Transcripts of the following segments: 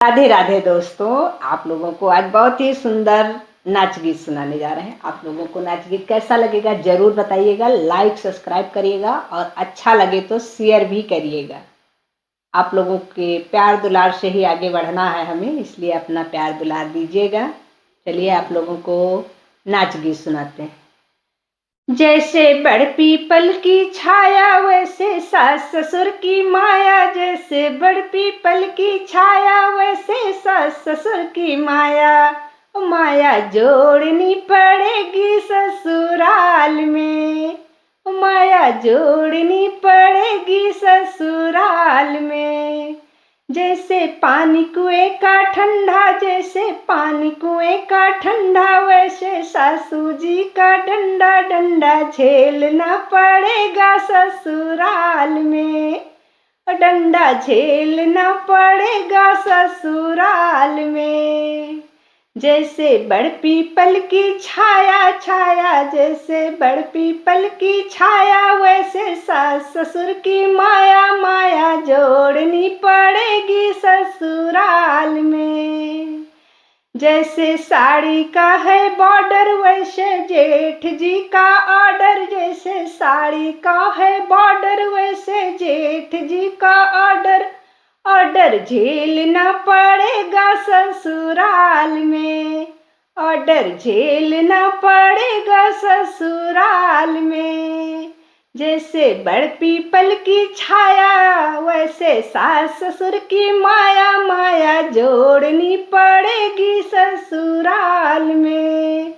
राधे राधे दोस्तों, आप लोगों को आज बहुत ही सुंदर नाच गीत सुनाने जा रहे हैं। आप लोगों को नाच गीत कैसा लगेगा जरूर बताइएगा। लाइक सब्सक्राइब करिएगा और अच्छा लगे तो शेयर भी करिएगा। आप लोगों के प्यार दुलार से ही आगे बढ़ना है हमें, इसलिए अपना प्यार दुलार दीजिएगा। चलिए आप लोगों को नाच गीत सुनाते हैं। जैसे बड़ पीपल की छाया वैसे सास ससुर की माया, जैसे बड़ पीपल की छाया वैसे सास ससुर की माया। माया जोड़नी पड़ेगी ससुराल में, माया जोड़नी पड़ेगी ससुराल में। जैसे पानी कुएं का ठंडा, जैसे पानी कुएं का ठंडा, वैसे सासू जी का डंडा डंडा झेलना पड़ेगा ससुराल में, डंडा झेलना पड़ेगा ससुराल में। जैसे बड़ पीपल की छाया छाया, जैसे बड़ पीपल की छाया, वैसे सास ससुर की माया माया जोड़नी पड़ेगी ससुराल में। जैसे साड़ी का है बॉर्डर वैसे जेठ जी का ऑर्डर, जैसे साड़ी का है बॉर्डर वैसे जेठ जी का ऑर्डर। ऑर्डर झेलना पड़ेगा ससुराल में, ऑर्डर झेलना पड़ेगा ससुराल में। जैसे बड़ पीपल की छाया वैसे सास ससुर की माया माया जोड़नी पड़ेगी ससुराल में।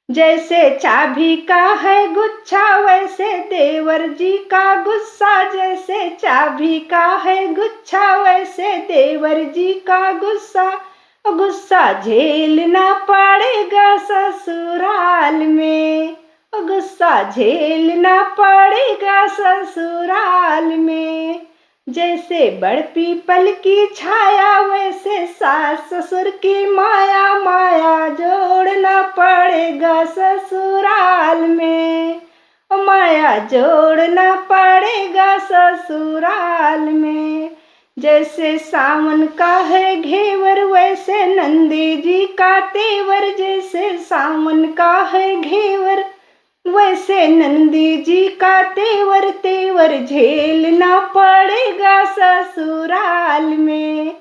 जैसे चाबी का है गुच्छा वैसे देवर जी का गुस्सा, जैसे चाबी का है गुच्छा वैसे देवर जी का गुस्सा। गुस्सा झेलना पड़ेगा ससुराल में, गुस्सा झेलना पड़ेगा ससुराल में। जैसे बड़ पीपल की छाया वैसे सास ससुर की माया माया जोड़ना पड़ेगा ससुराल में, माया जोड़ना पड़ेगा ससुराल में। जैसे सावन का है घेवर वैसे नंदी जी का तेवर, जैसे सावन का है घेवर वैसे नंदी जी का तेवर। तेवर झेलना पड़ेगा ससुराल में,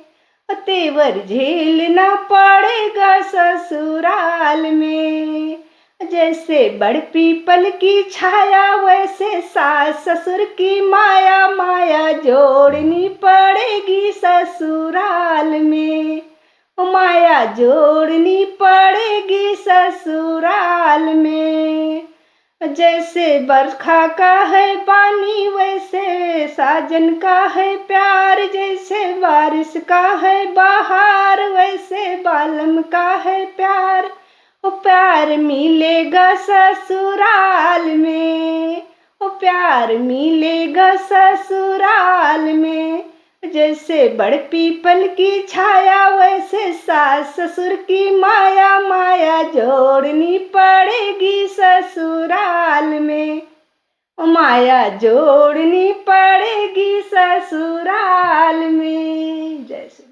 तेवर झेलना पड़ेगा ससुराल में। जैसे बड़ पीपल की छाया वैसे सास ससुर की माया माया जोड़नी पड़ेगी ससुराल में, माया जोड़नी पड़ेगी ससुराल में। जैसे बरखा का है पानी वैसे साजन का है प्यार, जैसे बारिश का है बहार वैसे बालम का है प्यार। ओ प्यार मिलेगा ससुराल में, ओ प्यार मिलेगा ससुराल में। जैसे बड़ पीपल की छाया वैसे सास ससुर की माया माया जोड़नी पड़ेगी ससुराल में, माया जोड़नी पड़ेगी ससुराल में। जैसे